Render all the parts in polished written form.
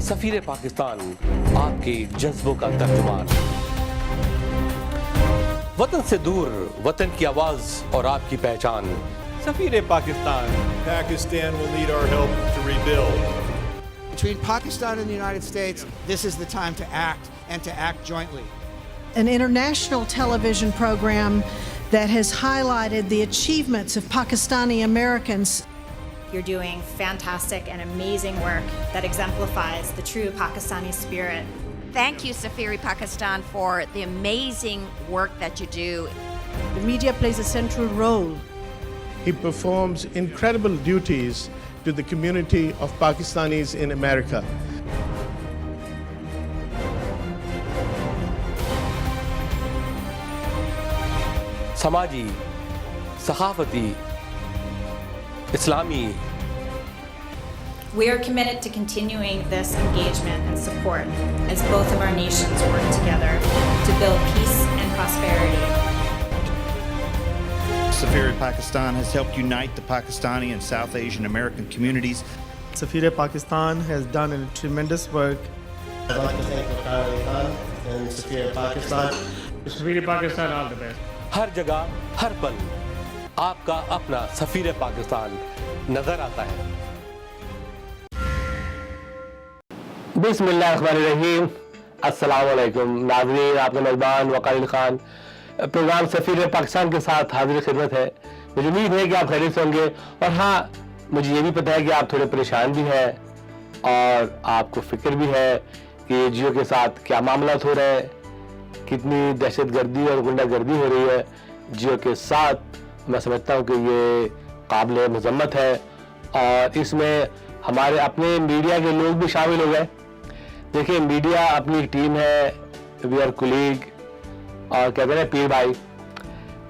सफीर पाकिस्तान, आपके जज्बों का तर्जुमान। वतन से दूर, वतन की आवाज और आपकी पहचान। सफीर Pakistan. Pakistan will need our help to rebuild. Between Pakistan and the United States, this is the time to act and to act jointly. An international television program that has highlighted the achievements of Pakistani Americans. You're doing fantastic and amazing work that exemplifies the true Pakistani spirit. Thank you, Safiri Pakistan, for the amazing work that you do. The media plays a central role. He performs incredible duties to the community of Pakistanis in America. समाजी, सहाफती, इस्लामी। We are committed to continuing this engagement and support as both of our nations work together to build peace and prosperity. Safiri Pakistan has helped unite the Pakistani and South Asian American communities. Safiri Pakistan has done a tremendous work. I'd like to thank Wakari Khan and Safiri Pakistan. Safiri Pakistan, all the best. हर जगह, हर पल आपका अपना सफीर पाकिस्तान नजर आता है। बिस्मिल्लाहिर्रहमानिर्रहीम। अस्सलाम वालेकुम नाज़रीन, आपका मेज़बान वक़ार खान प्रोग्राम सफीर पाकिस्तान के साथ हाजिर खिदमत है। मुझे उम्मीद है कि आप खैरियत से होंगे और हाँ, मुझे ये भी पता है कि आप थोड़े परेशान भी हैं और आपको फिक्र भी है कि जियो के साथ क्या मामला हो रहा है, कितनी दहशतगर्दी और गुंडागर्दी हो रही है जियो के साथ। मैं समझता हूँ कि ये काबिल मज़म्मत है और इसमें हमारे अपने मीडिया के लोग भी शामिल हो गए। देखिए, मीडिया अपनी टीम है, वी आर कुलीग और कहते हैं पीर भाई।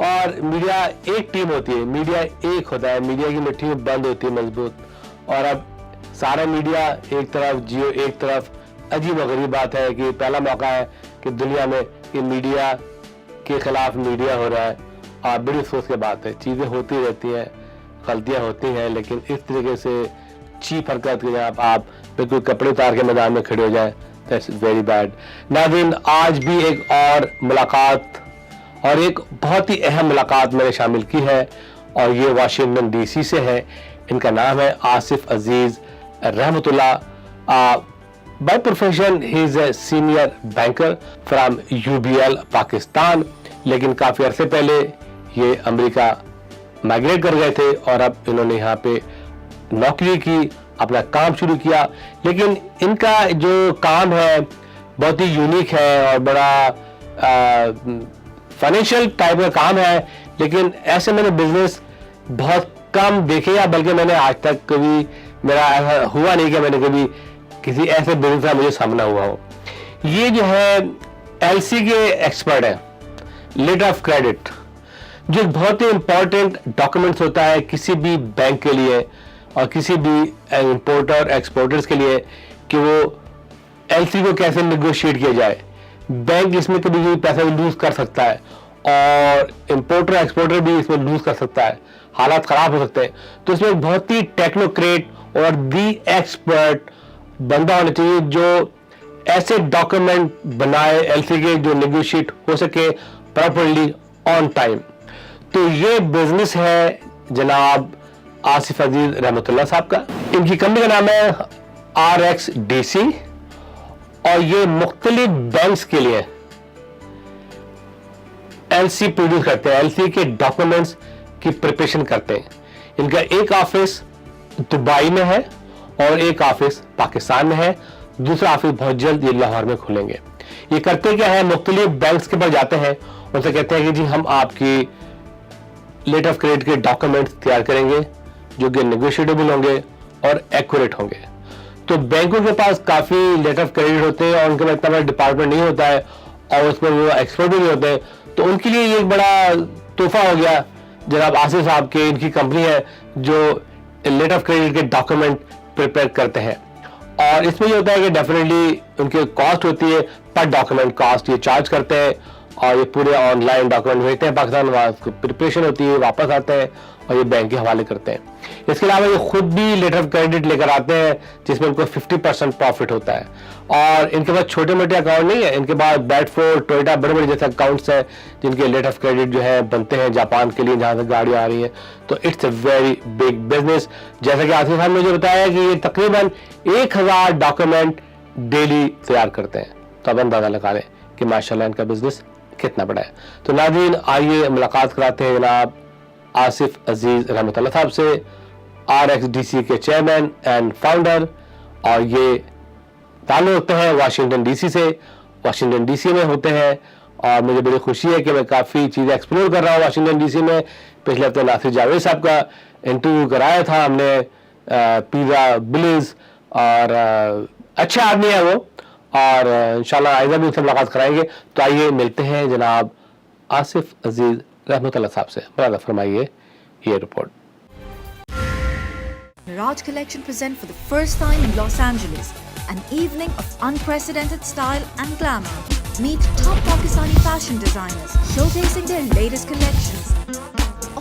और मीडिया एक टीम होती है, मीडिया एक होता है, मीडिया की मुट्ठी में बंद होती है मजबूत। और अब सारा मीडिया एक तरफ, जियो एक तरफ। अजीब और गरीब बात है कि पहला मौका है कि दुनिया में कि मीडिया के खिलाफ मीडिया हो रहा है। और बड़ी अफसोस की बात है, चीज़ें होती रहती हैं, गलतियाँ होती हैं, लेकिन इस तरीके से चीप हरकत की जब आप बिल्कुल कपड़े उतार के मैदान में खड़े हो जाए, दैट्स वेरी बैड। नाज़रीन, आज भी एक और मुलाकात और एक बहुत ही अहम मुलाकात मैंने शामिल की है और ये वाशिंगटन DC से है। इनका नाम है आसिफ अजीज़ रहमतुल्लाह। By profession, he is a senior banker from UBL Pakistan, लेकिन काफ़ी अरसे पहले ये अमेरिका माइग्रेट कर गए थे और अब इन्होंने यहाँ पे नौकरी की, अपना काम शुरू किया। लेकिन इनका जो काम है बहुत ही यूनिक है और बड़ा फाइनेंशियल टाइप का काम है, लेकिन ऐसे मैंने बिजनेस बहुत कम देखे, या बल्कि मैंने आज तक कभी, मेरा ऐसा हुआ नहीं कि मैंने कभी किसी ऐसे बिजनेस का मुझे सामना हुआ हो। ये जो है LC के एक्सपर्ट है, लेटर ऑफ क्रेडिट, जो बहुत ही इंपॉर्टेंट डॉक्यूमेंट्स होता है किसी भी बैंक के लिए और किसी भी इंपोर्टर एक्सपोर्टर्स के लिए कि वो LC को कैसे नेगोशिएट किया जाए। बैंक इसमें कभी भी पैसा लूज कर सकता है और इंपोर्टर एक्सपोर्टर भी इसमें लूज कर सकता है, हालात खराब हो सकते हैं। तो इसमें बहुत ही टेक्नोक्रेट और दी एक्सपर्ट बंदा होना चाहिए जो ऐसे डॉक्यूमेंट बनाए LC के जो नेगोशिएट हो सके प्रॉपर्ली ऑन टाइम। तो ये बिजनेस है जनाब आसिफ अजीज रहमतुल्लाह साहब का। इनकी कंपनी का नाम है RXDC और ये मुख्तलिफ बैंक्स के लिए LC प्रोड्यूस करते हैं, LC के डॉक्यूमेंट्स की प्रिपरेशन करते हैं। इनका एक ऑफिस दुबई में है और एक ऑफिस पाकिस्तान में है, दूसरा ऑफिस बहुत जल्द ये लाहौर में खुलेंगे। ये करते क्या है, मुख्तलिफ बैंक्स के पास जाते हैं, उनसे कहते हैं कि जी हम आपकी लेटर ऑफ क्रेडिट के डॉक्यूमेंट्स तैयार करेंगे जो कि नेगोशिएटेबल होंगे और एक्यूरेट होंगे। तो बैंकों के पास काफ़ी लेटर ऑफ क्रेडिट होते हैं और उनके पास इतना बड़ा डिपार्टमेंट नहीं होता है और उसमें वो एक्सपर्ट भी नहीं होते हैं। तो उनके लिए ये एक बड़ा तोहफा हो गया जनाब आसिफ साहब के, इनकी कंपनी है जो लेटर ऑफ क्रेडिट के डॉक्यूमेंट प्रिपेयर करते हैं। और इसमें ये होता है कि डेफिनेटली उनकी कॉस्ट होती है, पर डॉक्यूमेंट कॉस्ट ये चार्ज करते हैं और ये पूरे ऑनलाइन डॉक्यूमेंट भेजते हैं पाकिस्तान, वहाँ उसकी प्रिपरेशन होती है, वापस आते हैं और ये बैंक के हवाले करते हैं। इसके अलावा ये खुद भी लेटर ऑफ क्रेडिट लेकर आते हैं जिसमें उनको 50% प्रॉफिट होता है। और इनके पास छोटे मोटे अकाउंट नहीं है, इनके पास बेडफोर्ड, टोयोटा, बड़े बड़े जैसे अकाउंट्स हैं जिनके लेटर ऑफ क्रेडिट जो है बनते हैं जापान के लिए, जहाँ से गाड़ी आ रही है। तो it's a very big business. जैसा कि आसिफ साहब ने मुझे बताया कि ये तकरीबन 1000 डॉक्यूमेंट डेली तैयार करते हैं। तो अब अंदाजा लगा लें कि माशाल्लाह इनका बिजनेस कितना बड़ा है। तो नाज़रीन, आइए मुलाकात कराते हैं जनाब आसिफ अजीज रहमतुल्लाह साहब से, RXDC के चेयरमैन एंड फाउंडर, और ये ताल्लुक़ रखते हैं वाशिंगटन DC से, वाशिंगटन DC में होते हैं। और मुझे बड़ी खुशी है कि मैं काफ़ी चीज़ें एक्सप्लोर कर रहा हूँ वाशिंगटन DC में। पिछले हफ्ते नासिर जावेद साहब का इंटरव्यू कराया था हमने, पिज़्ज़ा बिलीज, और अच्छे आदमी है वो, और इंशाल्लाह आइंदा भी उनसे मुलाकात कराएंगे। तो आइए मिलते हैं जनाब आसिफ अजीज रहमतुल्लाह साहब से। मुरादा फरमाइए ये report. Mirage Collection present for the first time in Los Angeles an evening of unprecedented style and glamour. Meet top Pakistani fashion designers showcasing their latest collections.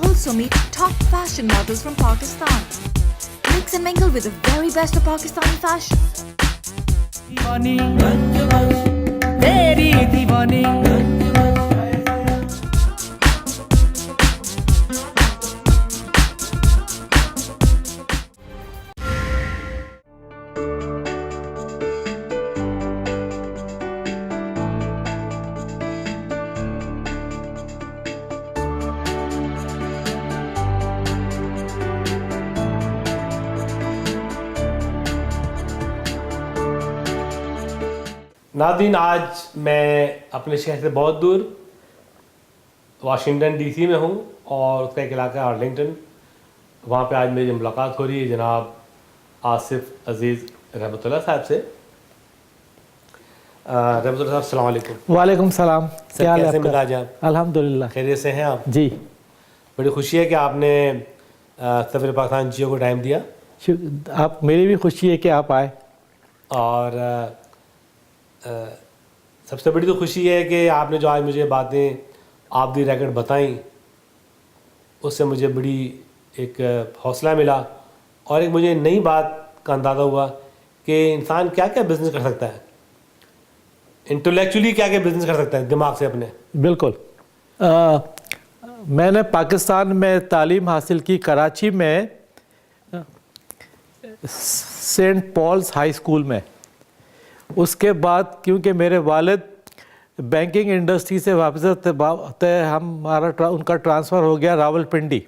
Also meet top fashion models from Pakistan. Mix and mingle with the very best of Pakistani fashion. नाज़रीन, आज मैं अपने शहर से बहुत दूर Washington DC में हूँ और उसका एक इलाका आर्लिंगटन। वहाँ पे आज मेरी मुलाकात हो रही है जनाब आसिफ अजीज़ रहमतुल्लाह साहब से। रहमतुल्लाह साहब, अस्सलाम वालेकुम। वालेकुम सलाम। क्या हाल है कैसे आपका? मिजाज हैं आप? अल्हम्दुलिल्लाह खैरियत से हैं आप? जी, बड़ी खुशी है कि आपने सफ़ीर पाकिस्तान जियो को टाइम दिया। आप, मेरी भी खुशी है कि आप आए। और सबसे बड़ी तो खुशी है कि आपने जो आज मुझे बातें आप दी रैकेट बताई, उससे मुझे बड़ी एक हौसला मिला और एक मुझे नई बात का अंदाज़ा हुआ कि इंसान क्या क्या बिज़नेस कर सकता है, इंटेलेक्चुअली क्या क्या बिज़नेस कर सकता है दिमाग से अपने। बिल्कुल। मैंने पाकिस्तान में तालीम हासिल की, कराची में सेंट पॉल्स हाई स्कूल में। उसके बाद क्योंकि मेरे वालिद बैंकिंग इंडस्ट्री से वापस थे, हमारा उनका ट्रांसफ़र हो गया रावलपिंडी।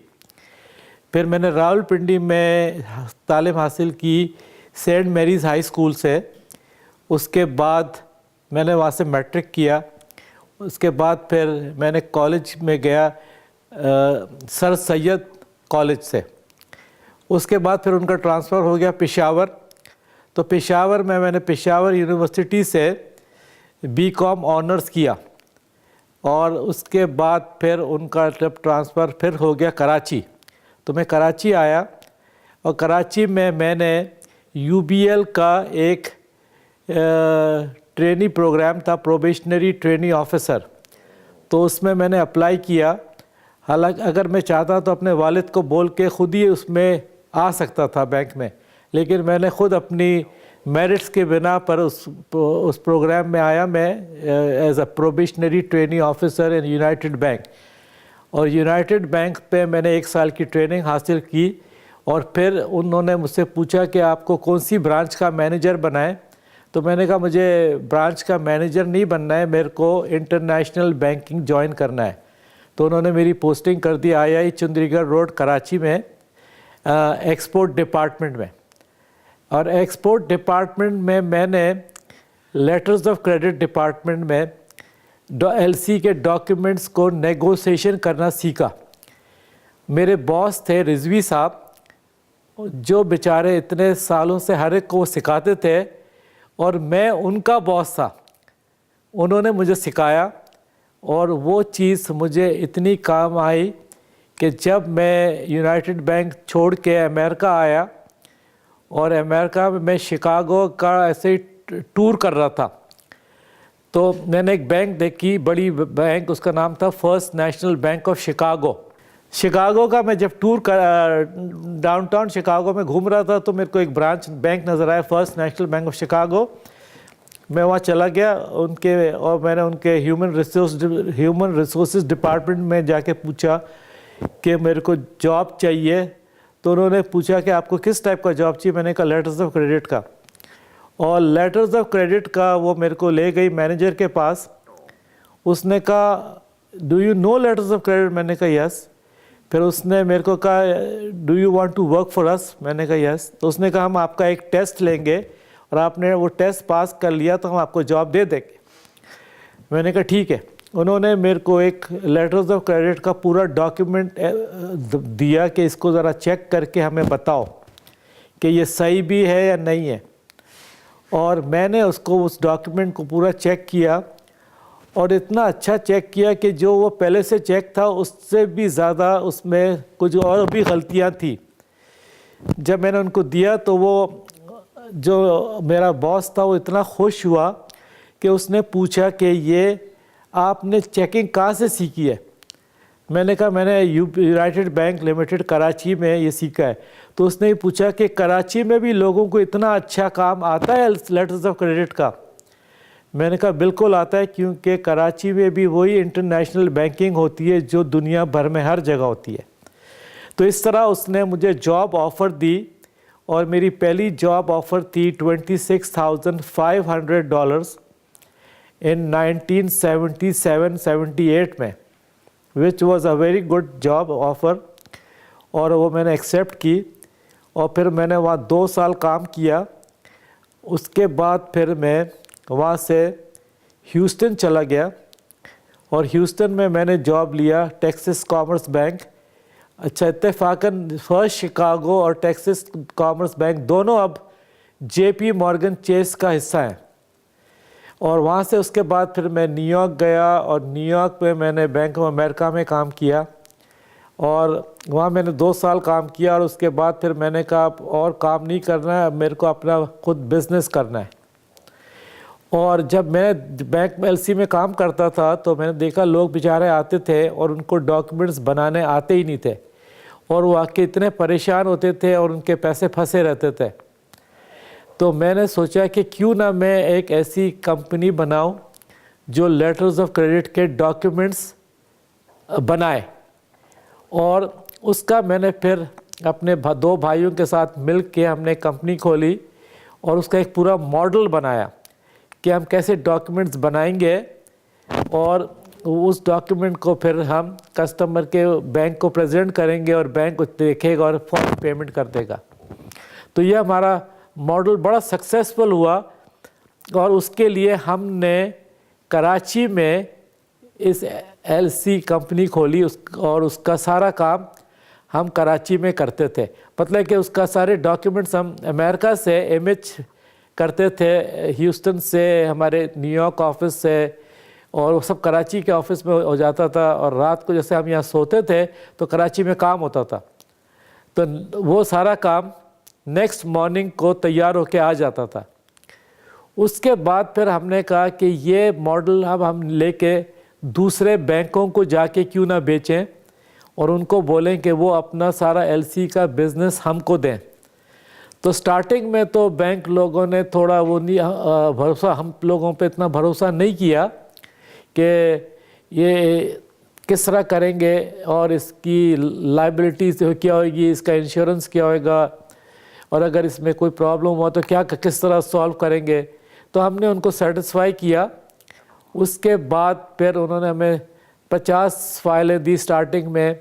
फिर मैंने रावलपिंडी में तालीम हासिल की सेंट मैरीज़ हाई स्कूल से। उसके बाद मैंने वहाँ से मैट्रिक किया। उसके बाद फिर मैंने कॉलेज में गया सर सैयद कॉलेज से। उसके बाद फिर उनका ट्रांसफ़र हो गया पेशावर। तो पेशावर में मैंने पेशावर यूनिवर्सिटी से BCom ऑनर्स किया और उसके बाद फिर उनका जब ट्रांसफ़र फिर हो गया कराची, तो मैं कराची आया और कराची में मैंने UBL का एक ट्रेनी प्रोग्राम था, प्रोबेशनरी ट्रेनी ऑफिसर, तो उसमें मैंने अप्लाई किया। हालांकि अगर मैं चाहता तो अपने वालिद को बोल के ख़ुद ही उसमें आ सकता था बैंक में, लेकिन मैंने ख़ुद अपनी मेरिट्स के बिना पर उस प्रोग्राम में आया। मैं as a probationary training officer in United Bank, और यूनाइटेड बैंक पे मैंने 1 साल की ट्रेनिंग हासिल की। और फिर उन्होंने मुझसे पूछा कि आपको कौन सी ब्रांच का मैनेजर बनाएं, तो मैंने कहा मुझे ब्रांच का मैनेजर नहीं बनना है, मेरे को इंटरनेशनल बैंकिंग ज्वाइन करना है। तो उन्होंने मेरी पोस्टिंग कर दी II चुंदरीगढ़ रोड कराची में एक्सपोर्ट डिपार्टमेंट में। और एक्सपोर्ट डिपार्टमेंट में मैंने लेटर्स ऑफ क्रेडिट डिपार्टमेंट में LC के डॉक्यूमेंट्स को नेगोशिएशन करना सीखा। मेरे बॉस थे रिजवी साहब, जो बेचारे इतने सालों से हर एक को सिखाते थे और मैं उनका बॉस था। उन्होंने मुझे सिखाया और वो चीज़ मुझे इतनी काम आई कि जब मैं यूनाइटेड बैंक छोड़ के अमेरिका आया और अमेरिका में मैं शिकागो का ऐसे ही टूर कर रहा था, तो मैंने एक बैंक देखी, बड़ी बैंक, उसका नाम था first national bank of Chicago. Chicago का मैं जब टूर डाउनटाउन शिकागो में घूम रहा था तो मेरे को एक ब्रांच बैंक नज़र आया, first national bank of Chicago. मैं वहाँ चला गया उनके, और मैंने उनके ह्यूमन रिसोर्स डिपार्टमेंट में जाके पूछा कि मेरे को जॉब चाहिए। तो उन्होंने पूछा कि आपको किस टाइप का जॉब चाहिए। मैंने कहा लेटर्स ऑफ क्रेडिट का, और लेटर्स ऑफ क्रेडिट का वो मेरे को ले गई मैनेजर के पास। उसने कहा do you know letters of credit? मैंने कहा यस। फिर उसने मेरे को कहा do you want to work for us? मैंने कहा यस। तो उसने कहा हम आपका एक टेस्ट लेंगे और आपने वो टेस्ट पास कर लिया तो हम आपको जॉब दे देंगे। मैंने कहा ठीक है। उन्होंने मेरे को एक लेटर्स ऑफ क्रेडिट का पूरा डॉक्यूमेंट दिया कि इसको ज़रा चेक करके हमें बताओ कि ये सही भी है या नहीं है। और मैंने उसको उस डॉक्यूमेंट को पूरा चेक किया, और इतना अच्छा चेक किया कि जो वो पहले से चेक था उससे भी ज़्यादा उसमें कुछ और भी गलतियाँ थी। जब मैंने उनको दिया तो वो जो मेरा बॉस था वो इतना खुश हुआ कि उसने पूछा कि ये आपने चेकिंग कहाँ से सीखी है? मैंने कहा मैंने यूनाइटेड बैंक लिमिटेड कराची में ये सीखा है। तो उसने ही पूछा कि कराची में भी लोगों को इतना अच्छा काम आता है लेटर्स ऑफ क्रेडिट का? मैंने कहा बिल्कुल आता है, क्योंकि कराची में भी वही इंटरनेशनल बैंकिंग होती है जो दुनिया भर में हर जगह होती है। तो इस तरह उसने मुझे जॉब ऑफ़र दी, और मेरी पहली जॉब ऑफ़र थी $26,500 इन 1977-78 में, which was a very good job offer, और वो मैंने एक्सेप्ट की। और फिर मैंने वहाँ 2 साल काम किया। उसके बाद फिर मैं वहाँ से ह्यूस्टन चला गया, और ह्यूस्टन में मैंने जॉब लिया टेक्सास कॉमर्स बैंक। अच्छा, इत्तेफाकन फर्स्ट शिकागो और टेक्सास कॉमर्स बैंक दोनों अब JP मॉर्गन चेस का हिस्सा हैं। और वहाँ से उसके बाद फिर मैं न्यूयॉर्क गया, और न्यूयॉर्क में मैंने बैंक ऑफ अमेरिका में काम किया, और वहाँ मैंने 2 साल काम किया। और उसके बाद फिर मैंने कहा और काम नहीं करना है, मेरे को अपना खुद बिज़नेस करना है। और जब मैं बैंक LC में काम करता था तो मैंने देखा लोग बेचारे आते थे और उनको डॉक्यूमेंट्स बनाने आते ही नहीं थे, और वो आके इतने परेशान होते थे और उनके पैसे फंसे रहते थे। तो मैंने सोचा कि क्यों ना मैं एक ऐसी कंपनी बनाऊं जो लेटर्स ऑफ क्रेडिट के डॉक्यूमेंट्स बनाए। और उसका मैंने फिर अपने 2 भाइयों के साथ मिल के हमने कंपनी खोली, और उसका एक पूरा मॉडल बनाया कि हम कैसे डॉक्यूमेंट्स बनाएंगे, और उस डॉक्यूमेंट को फिर हम कस्टमर के बैंक को प्रेजेंट करेंगे, और बैंक देखेगा और फौरन पेमेंट कर देगा। तो ये हमारा मॉडल बड़ा सक्सेसफुल हुआ, और उसके लिए हमने कराची में इस LC कंपनी खोली, और उसका सारा काम हम कराची में करते थे। मतलब कि उसका सारे डॉक्यूमेंट्स हम अमेरिका से इमेज करते थे, ह्यूस्टन से, हमारे न्यूयॉर्क ऑफिस से, और वो सब कराची के ऑफिस में हो जाता था। और रात को जैसे हम यहाँ सोते थे तो कराची में काम होता था, तो वो सारा काम नेक्स्ट मॉर्निंग को तैयार होके आ जाता था। उसके बाद फिर हमने कहा कि ये मॉडल अब हम लेके दूसरे बैंकों को जाके क्यों ना बेचें, और उनको बोलें कि वो अपना सारा LC का बिज़नेस हमको दें। तो स्टार्टिंग में तो बैंक लोगों ने थोड़ा वो नहीं भरोसा, हम लोगों पे इतना भरोसा नहीं किया कि ये किस तरह करेंगे, और इसकी लाइबिलिटी क्या होगी, इसका इंश्योरेंस क्या होगा, और अगर इसमें कोई प्रॉब्लम हुआ तो क्या किस तरह सॉल्व करेंगे। तो हमने उनको सेटिस्फाई किया। उसके बाद फिर उन्होंने हमें 50 फाइलें दी स्टार्टिंग में।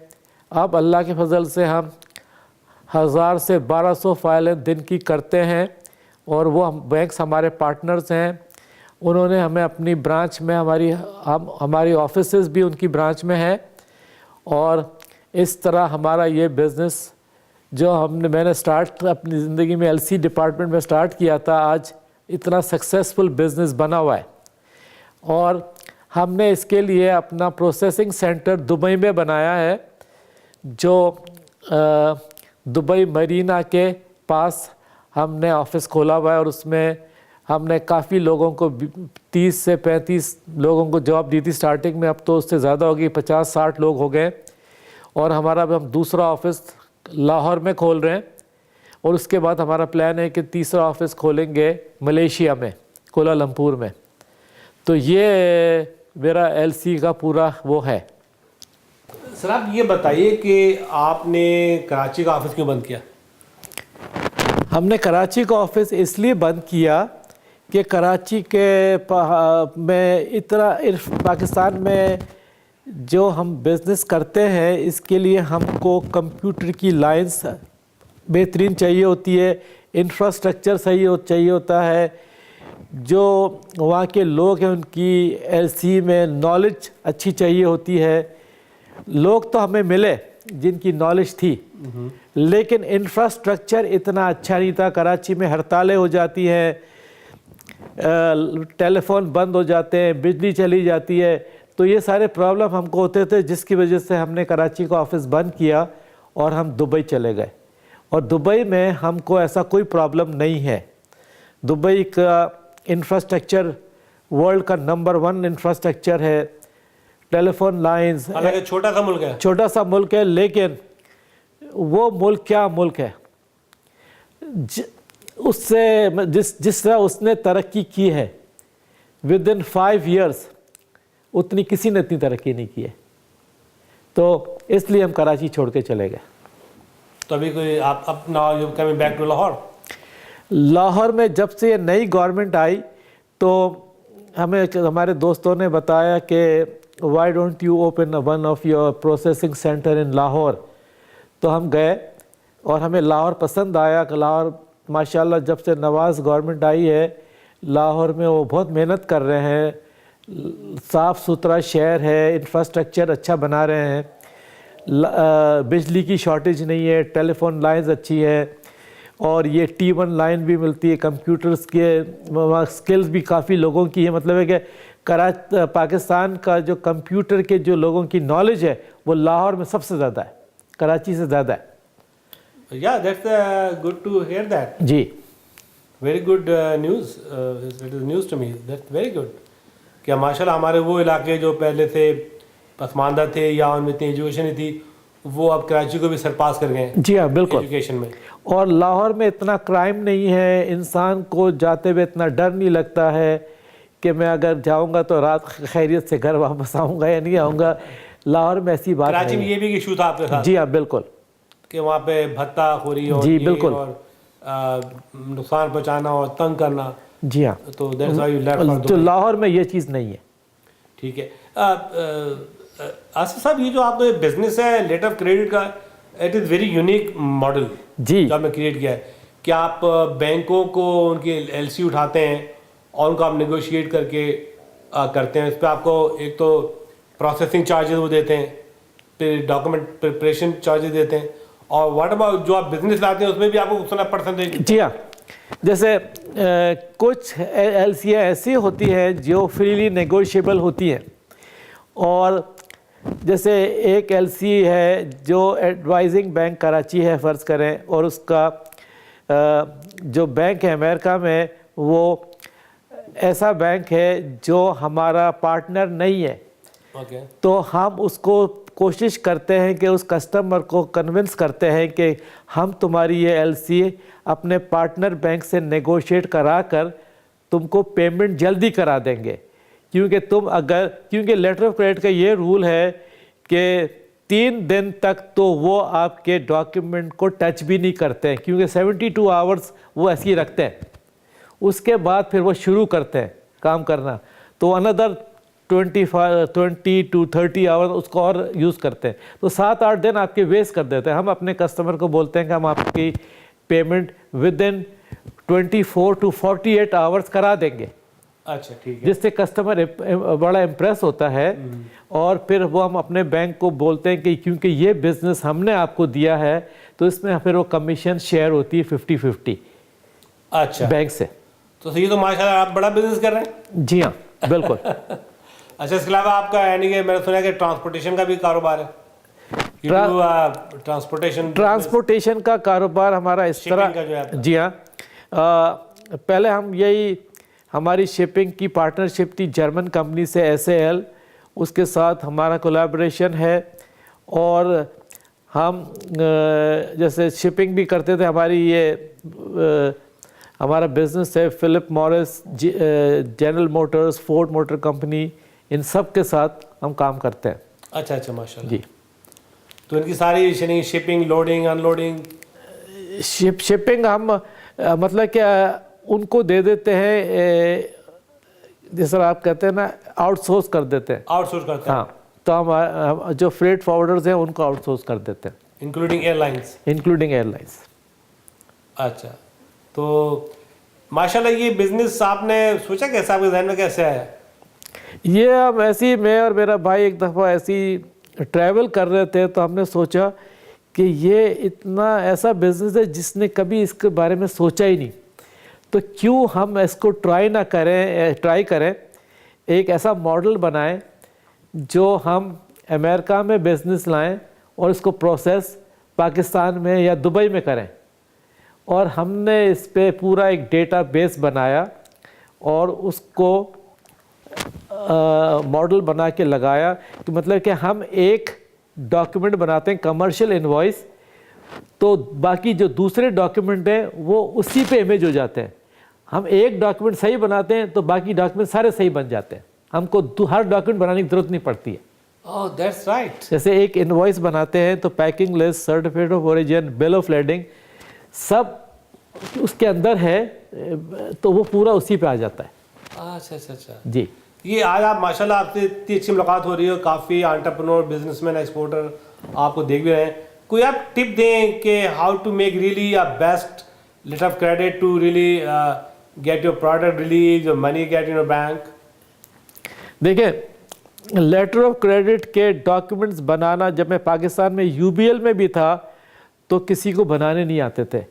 अब अल्लाह के फजल से हम 1000 से 1200 फाइलें दिन की करते हैं, और वो हम बैंक्स हमारे पार्टनर्स हैं। उन्होंने हमें अपनी ब्रांच में हमारी ऑफिसेज भी उनकी ब्रांच में है, और इस तरह हमारा ये बिज़नेस जो मैंने स्टार्ट अपनी ज़िंदगी में LC डिपार्टमेंट में स्टार्ट किया था, आज इतना सक्सेसफुल बिज़नेस बना हुआ है। और हमने इसके लिए अपना प्रोसेसिंग सेंटर दुबई में बनाया है, जो दुबई मरीना के पास हमने ऑफिस खोला हुआ है, और उसमें हमने काफ़ी लोगों को 30 से 35 लोगों को जॉब दी थी स्टार्टिंग में। अब तो उससे ज़्यादा होगी, 50-60 लोग हो गए। और हमारा अब हम दूसरा ऑफिस लाहौर में खोल रहे हैं और उसके बाद हमारा प्लान है कि तीसरा ऑफिस खोलेंगे मलेशिया में, कोलालमपुर में। तो ये मेरा एलसी का पूरा वो है। सर आप ये बताइए कि आपने कराची का ऑफिस क्यों बंद किया? हमने कराची का ऑफिस इसलिए बंद किया कि कराची के में इतना पाकिस्तान में जो हम बिज़नेस करते हैं इसके लिए हमको कंप्यूटर की लाइंस बेहतरीन चाहिए होती है, इंफ्रास्ट्रक्चर सही चाहिए होता है, जो वहाँ के लोग हैं उनकी एलसी में नॉलेज अच्छी चाहिए होती है। लोग तो हमें मिले जिनकी नॉलेज थी, लेकिन इंफ्रास्ट्रक्चर इतना अच्छा नहीं था। कराची में हड़तालें हो जाती हैं, टेलीफोन बंद हो जाते हैं, बिजली चली जाती है, तो ये सारे प्रॉब्लम हमको होते थे, जिसकी वजह से हमने कराची का ऑफिस बंद किया और हम दुबई चले गए। और दुबई में हमको ऐसा कोई प्रॉब्लम नहीं है। दुबई का इंफ्रास्ट्रक्चर वर्ल्ड का नंबर 1 इंफ्रास्ट्रक्चर है, टेलीफोन लाइंस। हालांकि छोटा सा मुल्क है, छोटा सा मुल्क है, लेकिन वो मुल्क क्या मुल्क है, उससे जिस तरह उसने तरक्की की है विद इन 5 years उतनी किसी ने इतनी तरक्की नहीं की है। तो इसलिए हम कराची छोड़ के चले गए। तो अभी कोई आप now you coming back to Lahore? Lahore में जब से ये नई गवर्नमेंट आई तो हमें हमारे दोस्तों ने बताया कि why don't you open one of your processing centre in Lahore. तो हम गए और हमें लाहौर पसंद आया कि लाहौर माशाल्लाह जब से नवाज़ गवर्नमेंट आई है लाहौर में वो बहुत मेहनत कर रहे हैं, साफ़ सुथरा शहर है, इंफ्रास्ट्रक्चर अच्छा बना रहे हैं, बिजली की शॉर्टेज नहीं है, टेलीफोन लाइंस अच्छी है और ये T1 लाइन भी मिलती है। कंप्यूटर्स के स्किल्स भी काफ़ी लोगों की है, मतलब है कि पाकिस्तान का जो कंप्यूटर के जो लोगों की नॉलेज है वो लाहौर में सबसे ज़्यादा है, कराची से ज़्यादा है। Yeah, that's good to hear that. Ji, very good news. It is news to me. That's very good. क्या माशाल्लाह हमारे वो इलाके जो पहले से पसमानदा थे या उनमें इतनी एजुकेशन नहीं थी, वो अब कराची को भी सरपास कर गए हैं। जी हाँ, बिल्कुल एजुकेशन में। और लाहौर में इतना क्राइम नहीं है, इंसान को जाते हुए इतना डर नहीं लगता है कि मैं अगर जाऊंगा तो रात खैरियत से घर वापस आऊंगा या नहीं आऊंगा। लाहौर में ऐसी बात कराची में ये भी इशू था आपके साथ? जी हाँ, बिल्कुल, कि वहाँ पे भत्ता खोरी और जी बिल्कुल और नुकसान पहुँचाना और तंग करना। जी हाँ, तो that's why you left for तो Dubai. लाहौर में ये चीज़ नहीं है। ठीक है। आसिफ साहब, ये जो आपका बिजनेस है लेटर ऑफ क्रेडिट का, it is very unique model जी जो आपने क्रिएट किया है। कि आप बैंकों को उनकी एलसी उठाते हैं और उनको आप नेगोशिएट करके करते हैं। इस पर आपको एक तो प्रोसेसिंग चार्जेस वो देते हैं, फिर डॉक्यूमेंट प्रिपरेशन चार्जेस देते हैं, और व्हाट अबाउट जो आप बिजनेस लाते हैं उसमें भी आपको उतना परसेंटेज? जी हाँ, जैसे कुछ एलसीआं ऐसी होती हैं जो फ्रीली नेगोशिएबल होती हैं, और जैसे एक एलसी है जो एडवाइजिंग बैंक कराची है फ़र्ज़ करें, और उसका जो बैंक है अमेरिका में वो ऐसा बैंक है जो हमारा पार्टनर नहीं है। Okay. तो हम उसको कोशिश करते हैं कि उस कस्टमर को कन्विंस करते हैं कि हम तुम्हारी ये एलसी अपने पार्टनर बैंक से नेगोशिएट करा कर तुमको पेमेंट जल्दी करा देंगे, क्योंकि लेटर ऑफ क्रेडिट का ये रूल है कि 3 दिन तक तो वो आपके डॉक्यूमेंट को टच भी नहीं करते हैं, क्योंकि 72 आवर्स वो ऐसे ही रखते हैं, उसके बाद फिर वो शुरू करते हैं काम करना, तो अनदर 20 to 30 आवर उसको और यूज़ करते हैं, तो 7-8 दिन आपके वेस्ट कर देते हैं। हम अपने कस्टमर को बोलते हैं कि हम आपकी payment with in 24 to 48 hours करा देंगे। अच्छा, ठीक है। जिससे कस्टमर बड़ा इम्प्रेस होता है, और फिर वो हम अपने बैंक को बोलते हैं कि क्योंकि ये बिज़नेस हमने आपको दिया है तो इसमें फिर वो कमीशन शेयर होती है 50-50 अच्छा बैंक से। तो ये तो माशाल्लाह आप बड़ा बिजनेस कर रहे हैं। जी हाँ, बिल्कुल। अच्छा, इसके अलावा आपका यानी कि मैंने सुना है कि ट्रांसपोर्टेशन का भी कारोबार है? ट्रांसपोर्टेशन का कारोबार हमारा इस तरह, जी हाँ, पहले हम यही हमारी शिपिंग की पार्टनरशिप थी जर्मन कंपनी से SAL, उसके साथ हमारा कोलैबोरेशन है, और हम जैसे शिपिंग भी करते थे, हमारी ये हमारा बिजनेस है Philip Morris, general motors, Ford motor company, इन सब के साथ हम काम करते हैं। अच्छा अच्छा, माशाल्लाह जी। तो इनकी सारी शिपिंग, लोडिंग, अनलोडिंग, शिपिंग हम मतलब क्या उनको दे देते हैं, जैसे आप कहते हैं ना आउटसोर्स कर देते हैं। आउटसोर्स करते हैं। हाँ, तो हम जो फ्रेट फॉरवर्डर्स हैं उनको आउटसोर्स कर देते हैं, इंक्लूडिंग एयरलाइंस। Including airlines. अच्छा, तो माशाल्लाह ये बिजनेस आपने सोचा कैसे, आपके जहन में कैसे आया? ये हम ऐसी, मैं और मेरा भाई एक दफ़ा ऐसी ट्रैवल कर रहे थे तो हमने सोचा कि ये इतना ऐसा बिज़नेस है जिसने कभी इसके बारे में सोचा ही नहीं, तो क्यों हम इसको ट्राई करें, एक ऐसा मॉडल बनाएं जो हम अमेरिका में बिज़नेस लाएं और इसको प्रोसेस पाकिस्तान में या दुबई में करें। और हमने इस पे पूरा एक डेटाबेस बनाया और उसको मॉडल बना के लगाया कि मतलब कि हम एक डॉक्यूमेंट बनाते हैं कमर्शियल इनवॉइस, तो बाकी जो दूसरे डॉक्यूमेंट हैं वो उसी पे इमेज हो जाते हैं। हम एक डॉक्यूमेंट सही बनाते हैं तो बाकी डॉक्यूमेंट सारे सही बन जाते हैं, हमको हर डॉक्यूमेंट बनाने की ज़रूरत नहीं पड़ती है। ओह, दैट्स राइट। जैसे एक इनवॉइस बनाते हैं तो packing list, certificate of origin, bill of lading सब उसके अंदर है, तो वो पूरा उसी पे आ जाता है। अच्छा अच्छा अच्छा जी। ये आज आप माशाल्लाह आपसे इतनी अच्छी मुलाकात हो रही है, काफ़ी एंटरप्रेन्योर, बिजनेसमैन, एक्सपोर्टर आपको देख भी रहे हैं, कोई आप टिप दें कि how to make really a best letter of credit to really get your product release और money get in your bank? देखिए, लेटर ऑफ क्रेडिट के डॉक्यूमेंट्स बनाना, जब मैं पाकिस्तान में यूबीएल में भी था तो किसी को बनाने नहीं आते थे,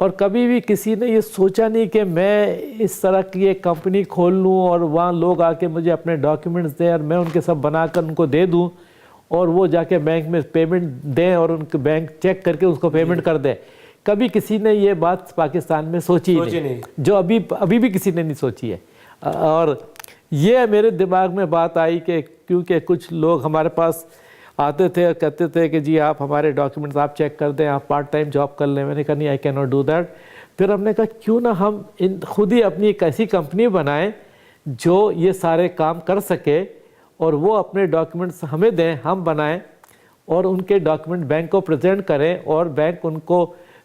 और कभी भी किसी ने ये सोचा नहीं कि मैं इस तरह की एक कंपनी खोल लूँ और वहाँ लोग आके मुझे अपने डॉक्यूमेंट्स दें और मैं उनके सब बनाकर उनको दे दूँ और वो जाके बैंक में पेमेंट दें और उनके बैंक चेक करके उसको पेमेंट कर दें। कभी किसी ने ये बात पाकिस्तान में सोची नहीं, जो अभी भी किसी ने नहीं सोची है। और ये मेरे दिमाग में बात आई कि क्योंकि कुछ लोग हमारे पास आते थे और कहते थे कि जी आप हमारे डॉक्यूमेंट्स आप चेक कर दें, आप पार्ट टाइम जॉब कर लें। मैंने कहा नहीं, I can not do that. फिर हमने कहा क्यों ना हम खुद ही अपनी एक ऐसी कंपनी बनाएं जो ये सारे काम कर सके और वो अपने डॉक्यूमेंट्स हमें दें, हम बनाएं और उनके डॉक्यूमेंट बैंक को प्रेजेंट करें और बैंक उनको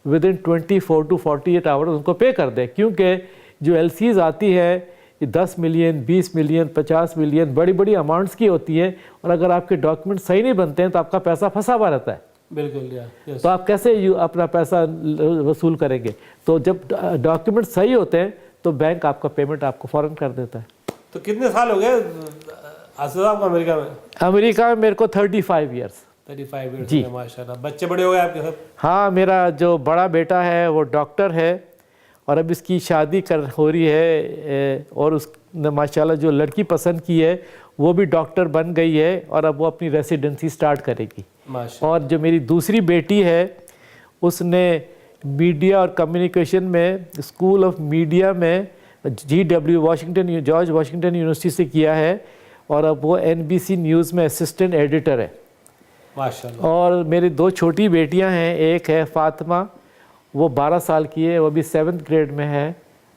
विद इन 24 to 48 आवर्स उनको पे कर दे। क्योंकि जो एलसीज आती है 10 मिलियन, 20 मिलियन, 50 मिलियन बड़ी बड़ी अमाउंट्स की होती है, और अगर आपके डॉक्यूमेंट सही नहीं बनते हैं तो आपका पैसा फंसा हुआ रहता है। बिल्कुल। तो आप कैसे अपना पैसा वसूल करेंगे? तो जब डॉक्यूमेंट सही होते हैं तो बैंक आपका पेमेंट आपको फ़ौरन कर देता है। तो कितने साल हो गए आपको अमेरिका में? अमेरिका में मेरे को 35 ईयर्स। 35 ईयर्स जी। माशाल्लाह। बच्चे बड़े हो गए आपके सब? हाँ, मेरा जो बड़ा बेटा है वो डॉक्टर है और अब इसकी शादी हो रही है, और उसने माशाल्लाह जो लड़की पसंद की है वो भी डॉक्टर बन गई है और अब वो अपनी रेसिडेंसी स्टार्ट करेगी। और जो मेरी दूसरी बेटी है उसने मीडिया और कम्युनिकेशन में स्कूल ऑफ मीडिया में GW जॉर्ज वाशिंगटन यूनिवर्सिटी से किया है और अब वो NBC न्यूज़ में असिस्टेंट एडिटर है माशाल्लाह। और मेरी 2 छोटी बेटियां हैं, एक है फातिमा, वो 12 साल की है, वो अभी 7th ग्रेड में है,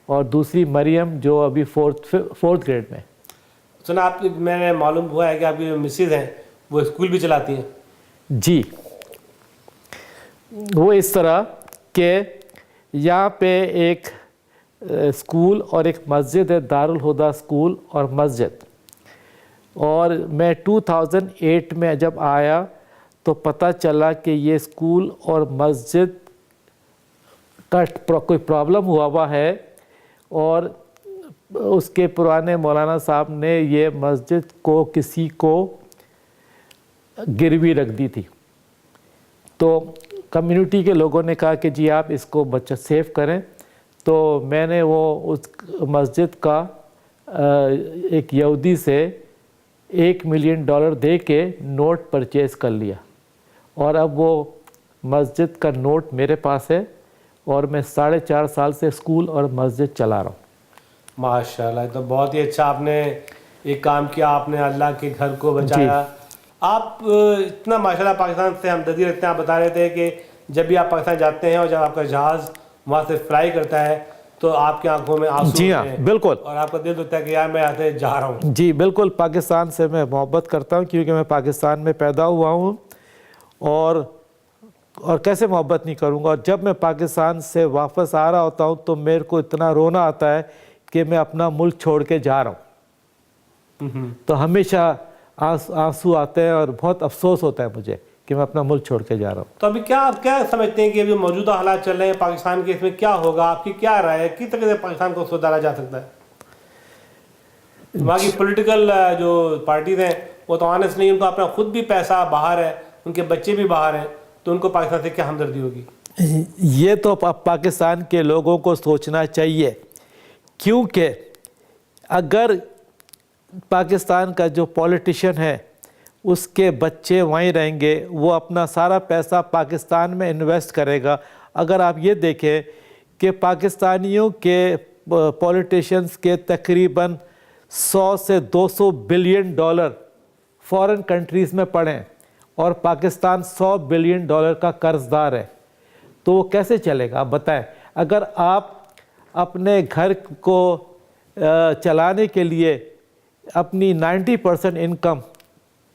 और दूसरी मरियम जो अभी 4th ग्रेड में। सुना आपने, मैंने मालूम हुआ है कि आपकी मिसेज हैं वो स्कूल भी चलाती हैं? जी, वो इस तरह के यहाँ पे एक स्कूल और एक मस्जिद है, दारुल हुदा स्कूल और मस्जिद। और मैं 2008 में जब आया तो पता चला कि ये स्कूल और मस्जिद का कोई प्रॉब्लम हुआ है, और उसके पुराने मौलाना साहब ने ये मस्जिद को किसी को गिरवी रख दी थी। तो कम्युनिटी के लोगों ने कहा कि जी आप इसको बच्चा सेव करें, तो मैंने वो उस मस्जिद का एक यहूदी से $1 मिलियन दे के नोट परचेज़ कर लिया, और अब वो मस्जिद का नोट मेरे पास है और मैं 4.5 साल से स्कूल और मस्जिद चला रहा हूँ। माशाल्लाह, तो बहुत ही अच्छा आपने एक काम किया, आपने अल्लाह के घर को बचाया आप इतना माशाल्लाह पाकिस्तान से हमदर्दी रखते हैं। आप बता रहे थे कि जब भी आप पाकिस्तान जाते हैं और जब आपका जहाज़ वहाँ से फ्लाई करता है तो आपकी आंखों में आंसू जी हाँ, होते हैं बिल्कुल। और आपका दिल होता है कि यार मैं यहाँ से जा रहा हूँ। जी बिल्कुल, पाकिस्तान से मैं मोहब्बत करता हूँ क्योंकि मैं पाकिस्तान में पैदा हुआ हूँ और कैसे मोहब्बत नहीं करूँगा। और जब मैं पाकिस्तान से वापस आ रहा होता हूँ तो मेरे को इतना रोना आता है कि मैं अपना मुल्क छोड़ के जा रहा हूँ। तो हमेशा आंसू आते हैं और बहुत अफसोस होता है मुझे कि मैं अपना मुल्क छोड़ के जा रहा हूँ। तो अभी आप क्या समझते हैं कि अभी मौजूदा हालात चल रहे हैं पाकिस्तान के, इसमें क्या होगा? आपकी क्या राय है? किस तरह से पाकिस्तान को सुधारा जा सकता है? वहाँ की पॉलिटिकल जो पार्टीज हैं वो तो ऑनेस्ट नहीं, उनको अपना खुद भी पैसा बाहर है, उनके बच्चे भी बाहर हैं, तो उनको पाकिस्तान से क्या हमदर्दी होगी? ये तो पाकिस्तान के लोगों को सोचना चाहिए, क्योंकि अगर पाकिस्तान का जो पॉलिटिशियन है उसके बच्चे वहीं रहेंगे, वो अपना सारा पैसा पाकिस्तान में इन्वेस्ट करेगा। अगर आप ये देखें कि पाकिस्तानियों के पॉलिटिशियंस के तकरीबन 100 से 200 बिलियन डॉलर फॉरेन कंट्रीज़ में पड़े हैं और पाकिस्तान 100 बिलियन डॉलर का कर्जदार है, तो वो कैसे चलेगा? आप बताएं। अगर आप अपने घर को चलाने के लिए अपनी 90% इनकम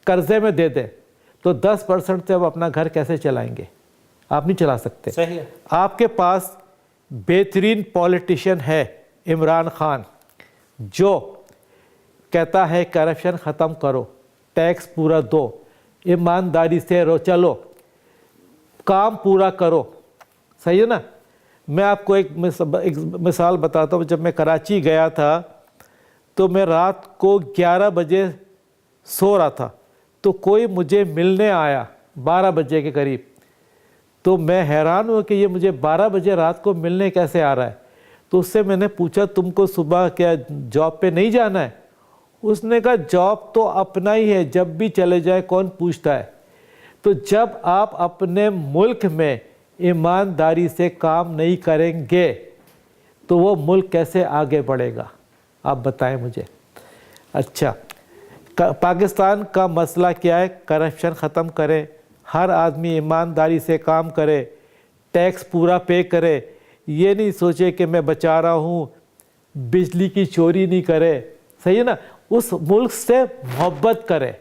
कर्जे में दे दें तो 10% से आप अपना घर कैसे चलाएंगे? आप नहीं चला सकते। सही है। आपके पास बेहतरीन पॉलिटिशियन है इमरान खान, जो कहता है करप्शन ख़त्म करो, टैक्स पूरा दो, ईमानदारी से चलो, काम पूरा करो। सही है ना? मैं आपको एक मिसाल बताता हूँ। जब मैं कराची गया था तो मैं रात को 11 बजे सो रहा था, तो कोई मुझे मिलने आया 12 बजे के करीब। तो मैं हैरान हुआ कि ये मुझे 12 बजे रात को मिलने कैसे आ रहा है। तो उससे मैंने पूछा, तुमको सुबह क्या जॉब पे नहीं जाना है? उसने कहा जॉब तो अपना ही है, जब भी चले जाए कौन पूछता है। तो जब आप अपने मुल्क में ईमानदारी से काम नहीं करेंगे तो वो मुल्क कैसे आगे बढ़ेगा? आप बताएं मुझे। अच्छा, पाकिस्तान का मसला क्या है? करप्शन ख़त्म करे, हर आदमी ईमानदारी से काम करे, टैक्स पूरा पे करे, ये नहीं सोचे कि मैं बचा रहा हूँ, बिजली की चोरी नहीं करे। सही है ना? उस मुल्क से मोहब्बत करे,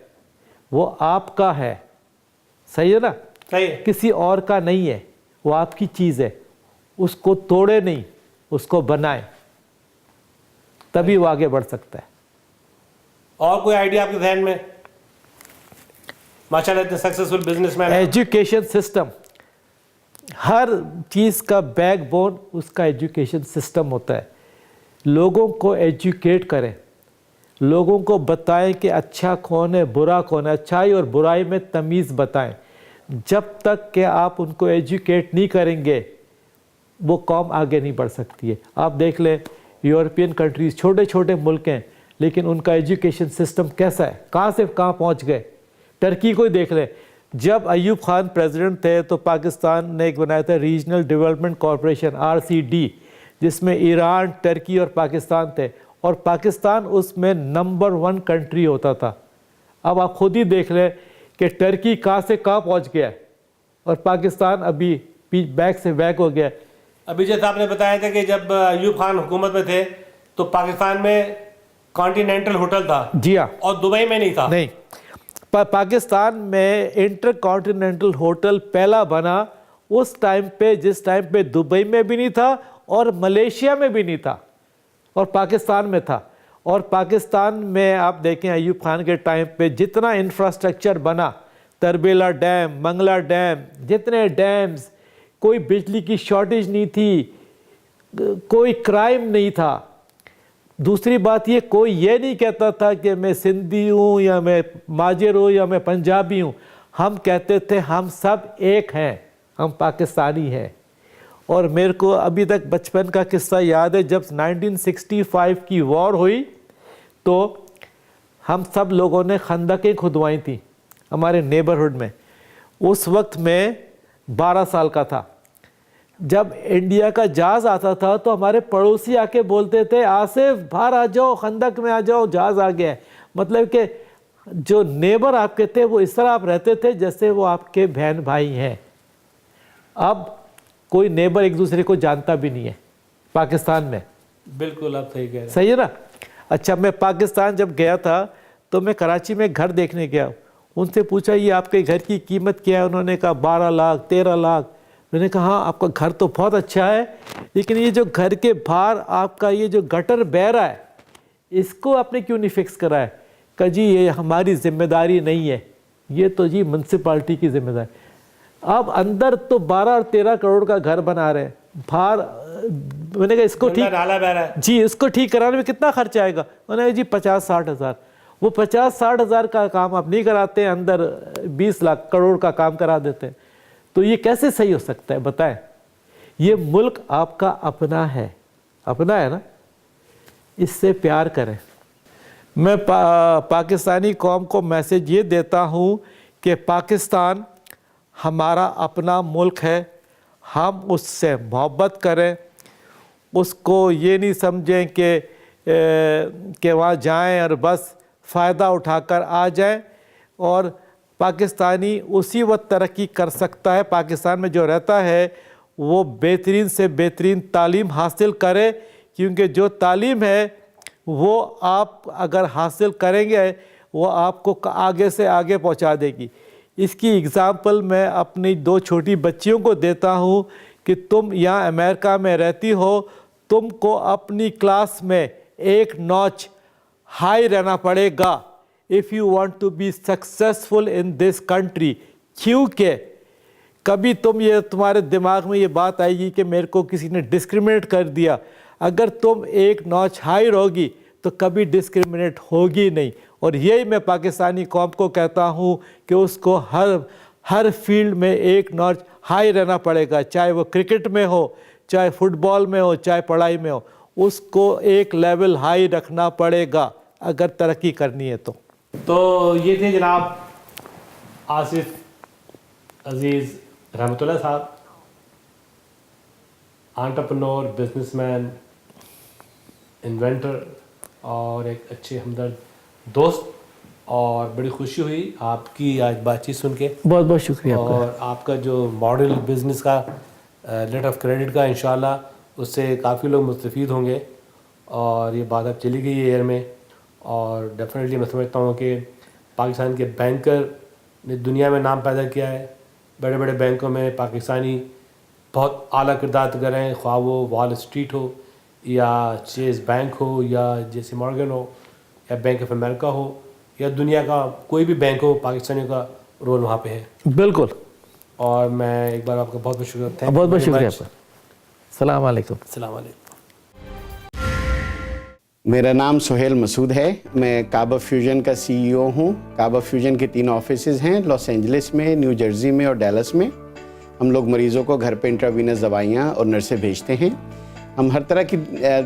वो आपका है। सही है ना? सही है। किसी और का नहीं है, वो आपकी चीज़ है। उसको तोड़े नहीं, उसको बनाए, तभी वो आगे बढ़ सकता है। और कोई आइडिया आपके ध्यान में? माशाल्लाह इतने सक्सेसफुल बिजनेसमैन। एजुकेशन सिस्टम, हर चीज़ का बैकबोन उसका एजुकेशन सिस्टम होता है। लोगों को एजुकेट करें, लोगों को बताएं कि अच्छा कौन है, बुरा कौन है, अच्छाई और बुराई में तमीज़ बताएं। जब तक कि आप उनको एजुकेट नहीं करेंगे वो कौम आगे नहीं बढ़ सकती है। आप देख लें, यूरोपियन कंट्रीज़ छोटे छोटे मुल्क हैं, लेकिन उनका एजुकेशन सिस्टम कैसा है, कहाँ से कहाँ पहुँच गए। टर्की को ही देख लें, जब अयूब खान प्रेसिडेंट थे तो पाकिस्तान ने एक बनाया था रीजनल डेवलपमेंट कॉरपोरेशन RCD, जिसमें ईरान, टर्की और पाकिस्तान थे, और पाकिस्तान उसमें नंबर 1 कंट्री होता था। अब आप खुद ही देख लें कि टर्की कहाँ से कहाँ पहुँच गया है और पाकिस्तान अभी बैक से बैक हो गया। अभी जैसे आपने बताया था कि जब अयूब खान हुकूमत में थे तो पाकिस्तान में कॉन्टिनेंटल होटल था। जी हाँ। और दुबई में नहीं था। नहीं, पाकिस्तान में इंटर कॉन्टिनेंटल होटल पहला बना उस टाइम पे, जिस टाइम पे दुबई में भी नहीं था और मलेशिया में भी नहीं था, और पाकिस्तान में था। और पाकिस्तान में आप देखें अयूब खान के टाइम पे जितना इंफ्रास्ट्रक्चर बना, तरबेला डैम, मंगला डैम, जितने डैम्स, कोई बिजली की शॉर्टेज नहीं थी, कोई क्राइम नहीं था। दूसरी बात ये, कोई ये नहीं कहता था कि मैं सिंधी हूँ या मैं माजिर हूँ या मैं पंजाबी हूँ। हम कहते थे हम सब एक हैं, हम पाकिस्तानी हैं। और मेरे को अभी तक बचपन का किस्सा याद है, जब 1965 की वॉर हुई तो हम सब लोगों ने खंदकें खुदवाई थी हमारे नेबरहुड में। उस वक्त मैं 12 साल का था। जब इंडिया का जहाज़ आता था तो हमारे पड़ोसी आके बोलते थे, आसिफ बाहर आ जाओ, खंदक में आ जाओ, जहाज़ आ गया है। मतलब कि जो नेबर आपके थे वो इस तरह आप रहते थे जैसे वो आपके बहन भाई हैं। अब कोई नेबर एक दूसरे को जानता भी नहीं है पाकिस्तान में। बिल्कुल आप सही कह रहे हैं। सही है ना। अच्छा, मैं पाकिस्तान जब गया था तो मैं कराची में घर देखने गया, उनसे पूछा ये आपके घर की कीमत क्या है? उन्होंने कहा 12 लाख 13 लाख। मैंने कहा हाँ आपका घर तो बहुत अच्छा है, लेकिन ये जो घर के बाहर आपका ये जो गटर बह रहा है इसको आपने क्यों नहीं फिक्स करा है? कहा जी ये हमारी जिम्मेदारी नहीं है, ये तो जी म्यूनसिपाल्टी की जिम्मेदारी। अब अंदर तो 12 और 13 करोड़ का घर बना रहे हैं, बाहर मैंने कहा इसको ठीक नाला बह रहा है जी, इसको ठीक कराने में कितना खर्च आएगा? उन्होंने कहा जी 50-60 हज़ार। वो 50-60 हज़ार का काम आप नहीं कराते हैं, अंदर 20 लाख करोड़ का काम करा देते हैं। तो ये कैसे सही हो सकता है बताएं? ये मुल्क आपका अपना है, अपना है ना, इससे प्यार करें। मैं पाकिस्तानी कौम को मैसेज ये देता हूँ कि पाकिस्तान हमारा अपना मुल्क है, हम उससे मोहब्बत करें, उसको ये नहीं समझें कि वहाँ जाएं और बस फ़ायदा उठाकर आ जाएं। और पाकिस्तानी उसी वक्त तरक्की कर सकता है, पाकिस्तान में जो रहता है वो बेहतरीन से बेहतरीन तालीम हासिल करे, क्योंकि जो तालीम है वो आप अगर हासिल करेंगे वो आपको आगे से आगे पहुंचा देगी। इसकी एग्ज़ाम्पल मैं अपनी 2 छोटी बच्चियों को देता हूं कि तुम यहाँ अमेरिका में रहती हो, तुमको अपनी क्लास में एक नॉच हाई रहना पड़ेगा if you want to be successful in this country. क्योंकि कभी तुम्हारे दिमाग में ये बात आएगी कि मेरे को किसी ने डिस्क्रिमिनेट कर दिया। अगर तुम एक नॉच हाई रहोगी तो कभी डिस्क्रिमिनेट होगी नहीं। और यही मैं पाकिस्तानी कौम को कहता हूँ कि उसको हर फील्ड में एक नॉच हाई रहना पड़ेगा, चाहे वो क्रिकेट में हो, चाहे फुटबॉल में हो, चाहे पढ़ाई में हो, उसको एक लेवल हाई रखना पड़ेगा अगर तरक्की करनी है तो ये थे जनाब आसिफ अजीज़ रहमतुल्लाह साहब, एंटरप्रेन्योर, बिजनेसमैन, इन्वेंटर और एक अच्छे हमदर्द दोस्त। और बड़ी खुशी हुई आपकी आज बातचीत सुन के। बहुत बहुत शुक्रिया। और आपका जो मॉडल बिज़नेस का लेटर ऑफ क्रेडिट का इंशाल्लाह उससे काफ़ी लोग मुस्तफ़ीद होंगे। और ये बात अब चली गई है एयर में। और डेफिनेटली मैं समझता हूँ कि पाकिस्तान के बैंकर ने दुनिया में नाम पैदा किया है। बड़े बड़े बैंकों में पाकिस्तानी बहुत आला किरदार कर रहे हैं, ख्वाह वो वॉल स्ट्रीट हो या चेज़ बैंक हो या JC मॉर्गन हो या बैंक ऑफ अमेरिका हो या दुनिया का कोई भी बैंक हो, पाकिस्तानियों का रोल वहाँ पे है। बिल्कुल। और मैं एक बार आपका बहुत बहुत शुक्रिया। बहुत बहुत शुक्रिया आपका। सलाम अलैकुम। सलाम अलैकुम। मेरा नाम सुहेल मसूद है। मैं काबा फ्यूजन का CEO हूँ। काबा फ्यूजन के 3 ऑफिसेज हैं, लॉस एंजलिस में, न्यू जर्सी में और डैलस में। हम लोग मरीज़ों को घर पे इंट्रावीनस दवाइयाँ और नर्सें भेजते हैं। हम हर तरह की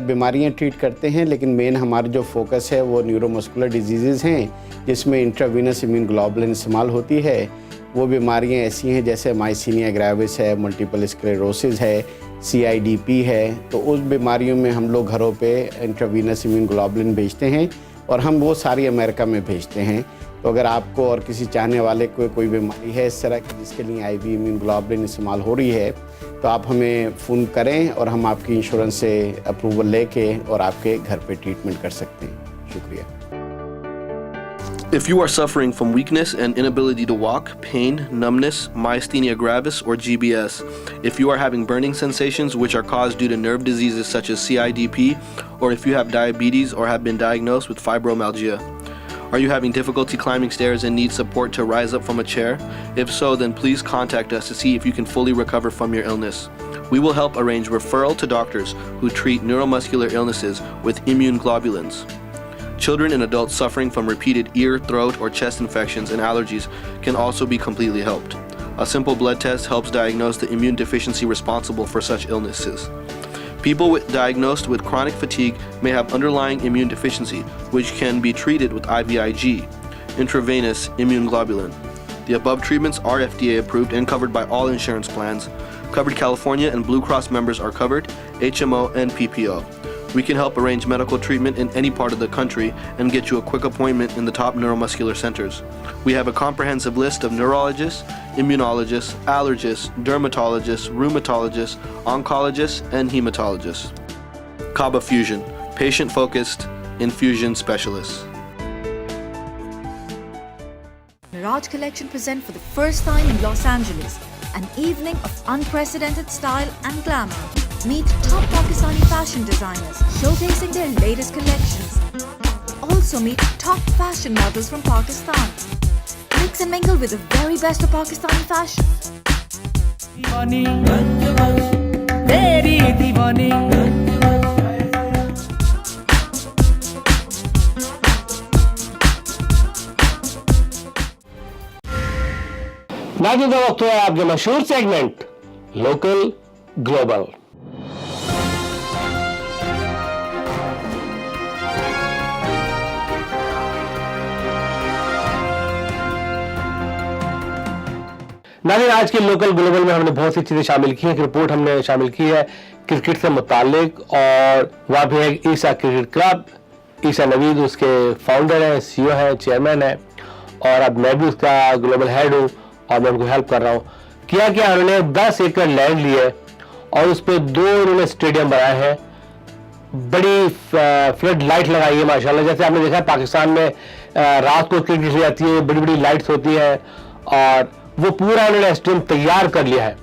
बीमारियाँ ट्रीट करते हैं, लेकिन मेन हमारा जो फोकस है वो न्यूरोमस्कुलर डिजीज़ हैं, जिसमें इंट्रावीनस इम्यून ग्लोबुलिन इस्तेमाल होती है। वो बीमारियाँ ऐसी हैं जैसे माइसीनिया ग्रेविस है, मल्टीपल स्क्लेरोसिस है, CIDP है। तो उस बीमारियों में हम लोग घरों पे इंट्रावीनस इम्यून ग्लोबुलिन भेजते हैं और हम वो सारी अमेरिका में भेजते हैं। तो अगर आपको और किसी चाहने वाले को कोई बीमारी है इस तरह की जिसके लिए IV इम्यून ग्लोबुलिन इस्तेमाल हो रही है, तो आप हमें फ़ोन करें और हम आपकी इंश्योरेंस से अप्रूवल लेके और आपके घर पे ट्रीटमेंट कर सकते हैं। शुक्रिया। If you are suffering from weakness and inability to walk, pain, numbness, myasthenia gravis, or GBS, if you are having burning sensations which are caused due to nerve diseases such as CIDP, or if you have diabetes or have been diagnosed with fibromyalgia, are you having difficulty climbing stairs and need support to rise up from a chair? If so, then please contact us to see if you can fully recover from your illness. We will help arrange referral to doctors who treat neuromuscular illnesses with immune globulins. Children and adults suffering from repeated ear, throat, or chest infections and allergies can also be completely helped. A simple blood test helps diagnose the immune deficiency responsible for such illnesses. People diagnosed with chronic fatigue may have underlying immune deficiency, which can be treated with IVIG, intravenous immune globulin. The above treatments are FDA approved and covered by all insurance plans. Covered California and Blue Cross members are covered, HMO and PPO. We can help arrange medical treatment in any part of the country and get you a quick appointment in the top neuromuscular centers. We have a comprehensive list of neurologists, immunologists, allergists, dermatologists, rheumatologists, oncologists, and hematologists. Kaba Fusion, patient-focused infusion specialists. Mirage Collection present for the first time in Los Angeles an evening of unprecedented style and glamour. Meet top Pakistani fashion designers showcasing their latest collections. Also meet top fashion models from Pakistan. Mix and mingle with the very best of Pakistani fashion. नाज़रीन का वक्त है आपके मशहूर segment local global. नाज़रीन आज के local global में हमने बहुत सी चीज़ें शामिल की हैं। एक रिपोर्ट हमने शामिल की है क्रिकेट से मुतालिक, और वहाँ पे है ईसा क्रिकेट क्लब। ईसा नवीद उसके फाउंडर हैं, CEO हैं, चेयरमैन हैं, और अब मैं भी उसका ग्लोबल हेड हूँ और मैं उनको हेल्प कर रहा हूँ। क्या उन्होंने 10 एकड़ लैंड ली है और उस पर 2 उन्होंने स्टेडियम बनाए हैं। बड़ी फ्लड लाइट लगाई है माशाल्लाह। जैसे आपने देखा पाकिस्तान में रात को क्रिकेट खेली जाती है, बड़ी बड़ी लाइट्स होती है, और वो पूरा उन्होंने स्टेडियम तैयार कर लिया है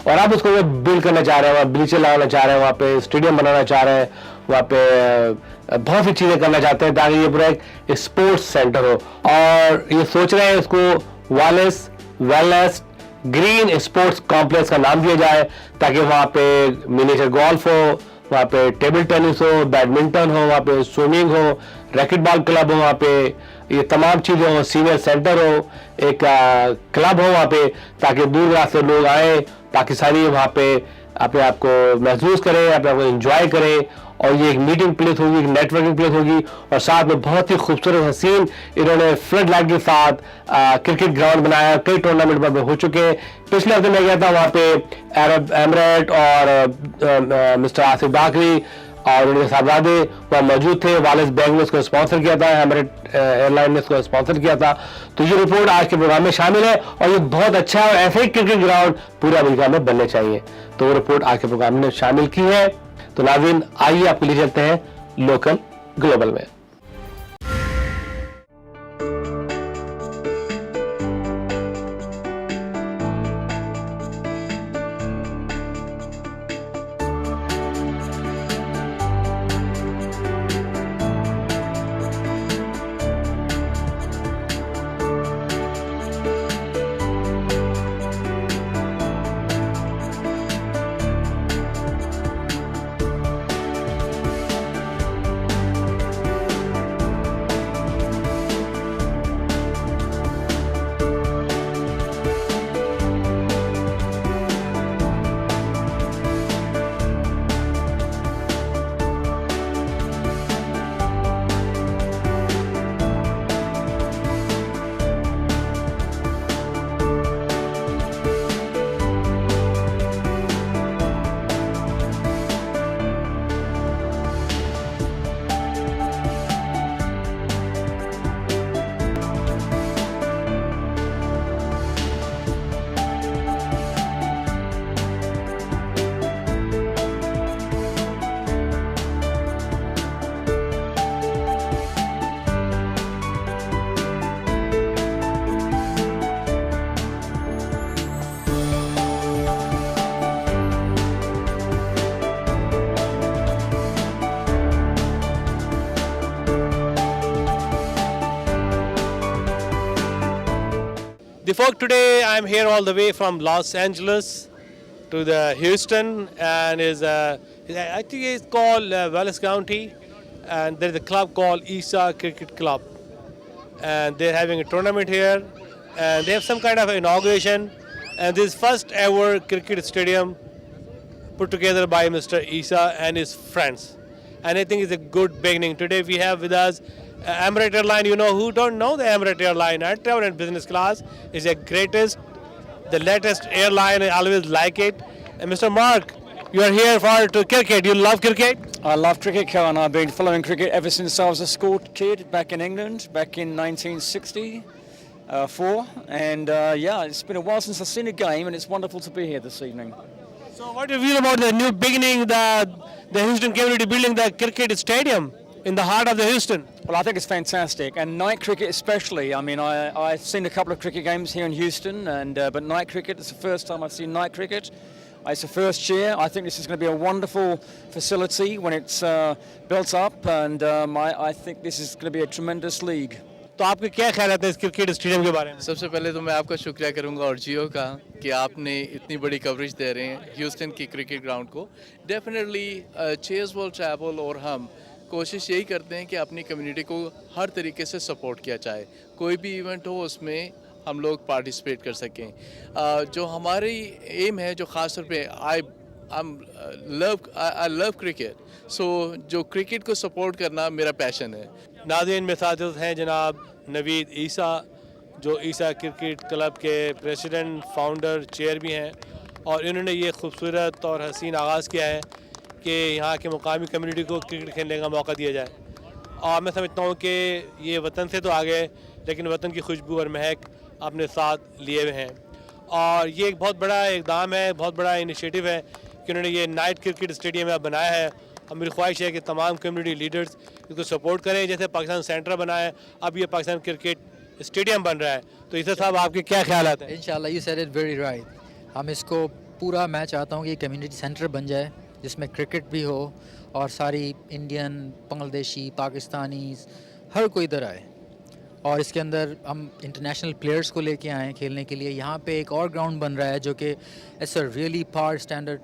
और अब उसको वो बिल्ड करना चाह रहे हैं। वहाँ ब्लीचर लगाना चाह रहे हैं, वहाँ पे स्टेडियम बनाना चाह रहे हैं, वहाँ पे बहुत सी चीज़ें करना चाहते हैं ताकि ये पूरा एक स्पोर्ट्स सेंटर हो। और ये सोच रहे हैं इसको wireless wellness green sports complex का नाम दिया जाए, ताकि वहाँ पे मिनिएचर गोल्फ हो, वहाँ पे टेबल टेनिस हो, बैडमिंटन हो, वहाँ पे स्विमिंग हो, रैकेटबॉल क्लब हो, वहाँ पे ये तमाम चीज़ें हो, सीनियर सेंटर हो, एक क्लब हो वहाँ पे, ताकि दूर दराज से लोग आए, पाकिस्तानी वहाँ पे अपने आप को महसूस करें, अपने आप को एंजॉय करें। और ये एक मीटिंग प्लेस होगी, एक नेटवर्किंग प्लेस होगी, और साथ में बहुत ही खूबसूरत हसीन इन्होंने फ्लड लाइट के साथ क्रिकेट ग्राउंड बनाया। कई टूर्नामेंट में हो चुके हैं। पिछले हफ्ते मैं गया था वहाँ पे अरब एमरेट और मिस्टर आसिफ बाकरी और उनके साहबजादे वहाँ मौजूद थे। वालिस बैंक ने इसको स्पॉन्सर किया था, एमरेट एयरलाइन ने इसको स्पॉन्सर किया था। तो ये रिपोर्ट आज के प्रोग्राम में शामिल है और ये बहुत अच्छा है और ऐसे ही क्रिकेट ग्राउंड पूरे अमेरिका में बनने चाहिए। तो वो रिपोर्ट आज के प्रोग्राम में शामिल की है। तो नाज़रीन आइए आपको ले चलते हैं लोकल ग्लोबल में। The folk today, I'm here all the way from Los Angeles to the Houston, and I think it's called Wallace County, and there's a club called Isa Cricket Club, and they're having a tournament here, and they have some kind of inauguration, and this first ever cricket stadium put together by Mr. Isa and his friends, and I think it's a good beginning. Today we have with us Emirates Airline. You know, who don't know the Emirates Airline? I travel in business class. It's the greatest, the latest airline. I always like it. And Mr. Mark, You are here for to cricket. You love cricket? I love cricket, Karen. I've been following cricket ever since I was a school kid back in England, back in 1964. And yeah, it's been a while since I've seen a game, and it's wonderful to be here this evening. So what do you feel about the new beginning, the Houston community building the cricket stadium in the heart of the Houston? Well, I think it's fantastic, and night cricket especially. I mean, I've seen a couple of cricket games here in Houston, and but night cricket is the first time I've seen night cricket. It's the first year. I think this is going to be a wonderful facility when it's built up, and I think this is going to be a tremendous league. तो आपके क्या ख्याल है इस cricket stadium के बारे में? सबसे पहले तो मैं आपका शुक्रिया करूंगा और जियो का कि आपने इतनी बड़ी कवरेज दे रहे हैं ह्यूस्टन की क्रिकेट ग्राउंड को. डेफिनेटली चेयर्स विल ट्रैवल और हम कोशिश यही करते हैं कि अपनी कम्युनिटी को हर तरीके से सपोर्ट किया जाए. कोई भी इवेंट हो उसमें हम लोग पार्टिसिपेट कर सकें. जो हमारी एम है जो ख़ास तौर पे आई लव क्रिकेट, सो जो क्रिकेट को सपोर्ट करना मेरा पैशन है. नाज़रीन में साथ हैं जनाब नवीद ईसा, जो ईसा क्रिकेट क्लब के प्रेसिडेंट, फाउंडर, चेयर भी हैं, और इन्होंने ये खूबसूरत और हसीन आगाज़ किया है कि यहाँ के मुकामी कम्युनिटी को क्रिकेट खेलने का मौका दिया जाए. और मैं समझता हूँ कि ये वतन से तो आ गए, लेकिन वतन की खुशबू और महक अपने साथ लिए हुए हैं. और ये एक बहुत बड़ा इक़दाम है, बहुत बड़ा इनिशिएटिव है कि उन्होंने ये नाइट क्रिकेट स्टेडियम यहाँ बनाया है. और मेरी ख्वाहिश है कि तमाम कम्युनिटी लीडर्स इसको सपोर्ट करें. जैसे पाकिस्तान सेंटर बना है, अब ये पाकिस्तान क्रिकेट स्टेडियम बन रहा है. तो ईसा साहब, आपके क्या ख्याल आते हैं? इंशाल्लाह, you said it very right. हम इसको पूरा, मैं चाहता हूँ कि कम्युनिटी सेंटर बन जाए जिसमें क्रिकेट भी हो और सारी इंडियन, बांग्लादेशी, पाकिस्तानी हर कोई इधर आए. और इसके अंदर हम इंटरनेशनल प्लेयर्स को लेके आए खेलने के लिए. यहाँ पे एक और ग्राउंड बन रहा है जो कि it's a really par standard,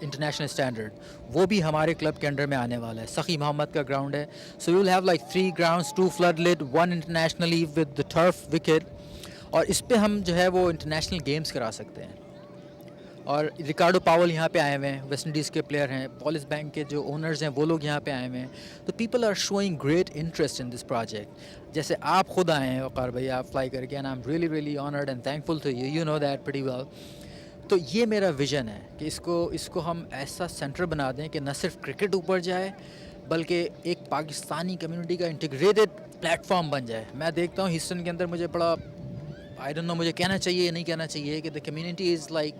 international standard. वो भी हमारे क्लब के अंडर में आने वाला है. सखी मोहम्मद का ग्राउंड है. So you will have like 3 grounds, 2 flood lit, 1 internationally with the turf wicket. और इस पे हम जो है वो इंटरनेशनल गेम्स करा सकते हैं. और रिकार्डो पावल यहाँ पे आए हुए हैं, वेस्ट इंडीज़ के प्लेयर हैं. पॉलिस बैंक के जो ओनर्स हैं वो लोग यहाँ पे आए हुए हैं. तो people are showing great interest in this project. जैसे आप खुद आए हैं वक़ार भाई, आप फ्लाई करके, and I am really really honoured and thankful to you. You know that pretty well. तो ये मेरा विज़न है कि इसको हम ऐसा सेंटर बना दें कि न सिर्फ क्रिकेट ऊपर जाए, बल्कि एक पाकिस्तानी कम्युनिटी का इंटीग्रेटेड प्लेटफॉर्म बन जाए. मैं देखता हूँ ह्यूस्टन के अंदर, मुझे बड़ा आई डोंट नो मुझे कहना चाहिए या नहीं कहना चाहिए कि the community is like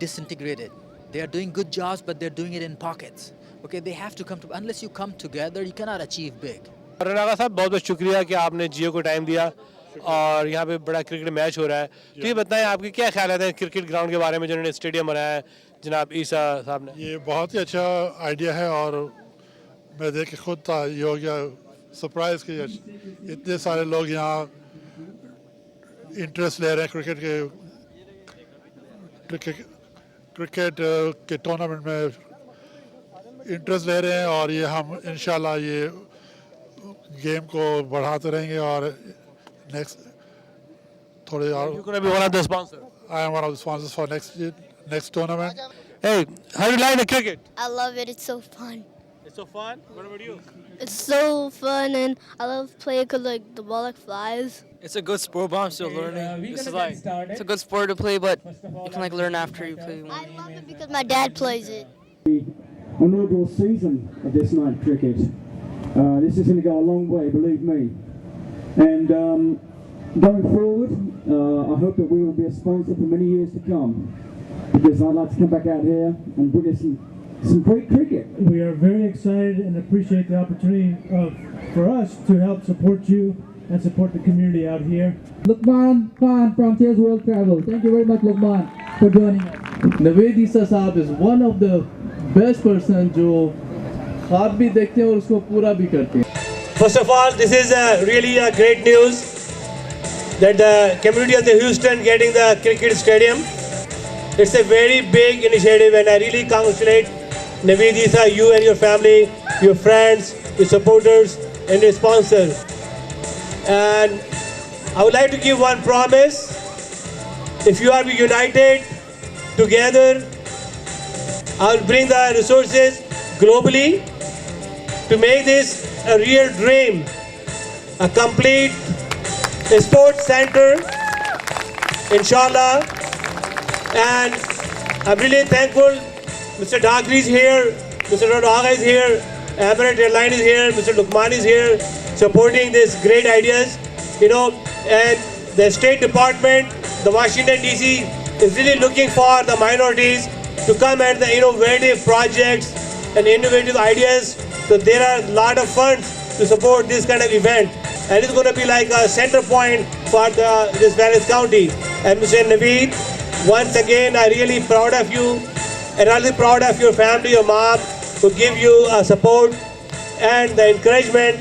disintegrated. They are doing good jobs, but they're doing it in pockets. Okay, they have to come to, unless you come together, you cannot achieve big. रनागा साहब, बहुत बहुत शुक्रिया कि आपने जियो को टाइम दिया और यहाँ पे बड़ा क्रिकेट मैच हो रहा है. तो ये बताएं, आपके क्या ख्याल है क्रिकेट ग्राउंड के बारे में जिन्होंने स्टेडियम बनाया है जनाब ईसा साहब ने? ये बहुत ही अच्छा आइडिया है और मैं देख के खुद ये हो गया सरप्राइज कि इतने सारे लोग यहाँ इंटरेस्ट ले रहे हैं क्रिकेट के टूर्नामेंट में इंटरेस्ट ले रहे हैं. और ये हम इंशाल्लाह ये गेम को बढ़ाते रहेंगे और नेक्स्ट थोड़े और. You're going to be one of the sponsors. I am one of the sponsors for next tournament. Hey, how do you like the cricket? I love it. It's so fun. It's so fun. What about you? It's so fun, and I love playing because like the ball like flies. It's a good sport, but I'm still learning. It's a good sport to play, but you can like learn after you play. I love it because my dad plays it. Inaugural season of this night cricket. This is going to go a long way, believe me. And going forward, I hope that we will be a sponsor for many years to come, because I'd like to come back out here and bring us some great cricket. We are very excited and appreciate the opportunity for us to help support you and support the community out here. Luqman Khan from Tears World Travel. Thank you very much, Luqman, for joining us. Naveed Issa Saab is one of the best person जो ख्वाब भी देखते हैं और उसको पूरा भी करते हैं. First of all, this is really a great news that the community of the Houston getting the cricket stadium. It's a very big initiative, and I really congratulate Naveed Issa, you and your family, your friends, your supporters, and your sponsors. And I would like to give one promise. If you are united together, I will bring the resources globally to make this a real dream, a complete sports center, inshallah. And I'm really thankful Mr. Dakri is here, Mr. Rodaga is here, Emirates Airline is here, Mr. Lukman is here, supporting these great ideas, and the State Department, the Washington DC is really looking for the minorities to come at the innovative projects and innovative ideas. So there are a lot of funds to support this kind of event, and it's going to be like a center point for this Valles County. And Mr. Naveed, once again, I'm really proud of you, and I'm really proud of your family, your mom, who give you support and the encouragement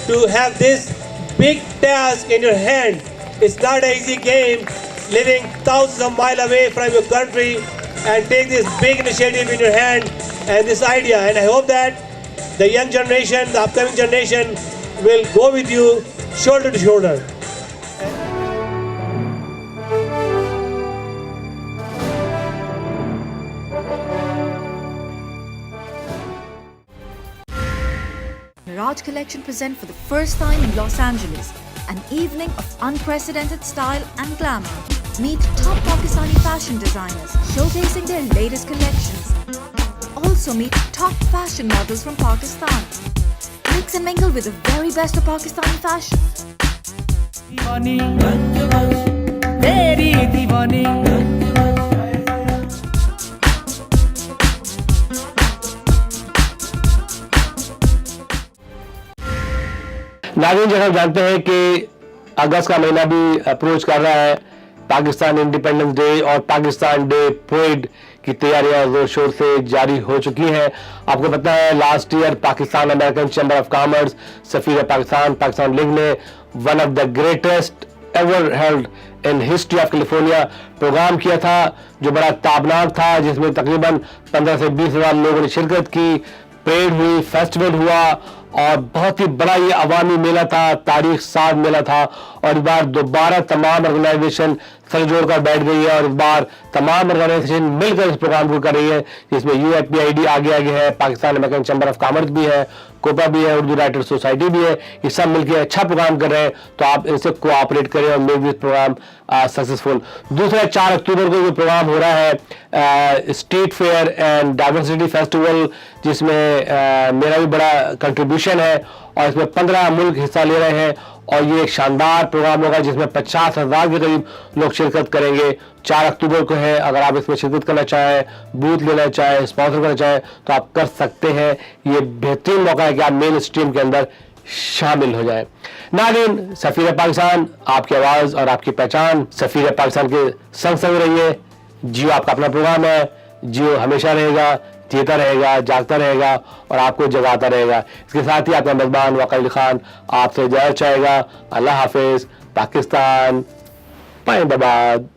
to have this big task in your hand. It's not an easy game, living thousands of miles away from your country, and take this big initiative in your hand and this idea. And I hope that the young generation, the upcoming generation, will go with you shoulder to shoulder. Mirage Collection present for the first time in Los Angeles an evening of unprecedented style and glamour. Meet top Pakistani fashion designers showcasing their latest collections. Also meet top fashion models from Pakistan. Mix and mingle with the very best of Pakistani fashion. नाज़रीन, जैसा जानते हैं कि अगस्त का महीना भी approach कर रहा है, पाकिस्तान इंडिपेंडेंस डे और पाकिस्तान डे परेड की तैयारियां जोर शोर से जारी हो चुकी हैं। आपको पता है last year Pakistan American chamber of commerce सफीर पाकिस्तान लीग ने one of the greatest ever held in history of California program किया था, जो बड़ा ताबनाक था, जिसमें तकरीबन 15 से 20 हज़ार लोगों ने शिरकत की। परेड हुई, फेस्टिवल हुआ और बहुत ही बड़ा ये अवामी मेला था, तारीख साज मेला था। और इस बार दोबारा तमाम ऑर्गेनाइजेशन सर जोड़कर बैठ गई है और इस बार तमाम ऑर्गेनाइजेशन मिलकर इस प्रोग्राम को कर रही है, जिसमें UFPID आगे है, Pakistan American chamber of commerce भी है, कोपा भी है, उर्दू राइटर सोसाइटी भी है। ये सब मिलकर अच्छा प्रोग्राम कर रहे हैं, तो आप इनसे कोऑपरेट करें और मेक दिस प्रोग्राम सक्सेसफुल। दूसरा 4 अक्टूबर को जो प्रोग्राम हो रहा है street fair and diversity festival, जिसमें मेरा भी बड़ा कंट्रीब्यूशन है और इसमें 15 मुल्क हिस्सा ले रहे हैं और ये एक शानदार प्रोग्राम होगा जिसमें 50,000 के करीब लोग शिरकत करेंगे। 4 अक्टूबर को है। अगर आप इसमें शिरकत करना चाहें, बूथ लेना चाहें, स्पॉन्सर करना चाहें तो आप कर सकते हैं। ये बेहतरीन मौका है कि आप मेन स्ट्रीम के अंदर शामिल हो जाएं। नाज़रीन, सफीर पाकिस्तान, आपकी आवाज़ और आपकी पहचान, सफीर पाकिस्तान के संग संग रहिए। जियो आपका अपना प्रोग्राम है, जियो हमेशा रहेगा, जीता रहेगा, जागता रहेगा और आपको जगाता रहेगा। इसके साथ ही आपका मेजबान वकील खान आपसे इजाज़त चाहेगा। अल्लाह हाफिज़। पाकिस्तान जिंदाबाद।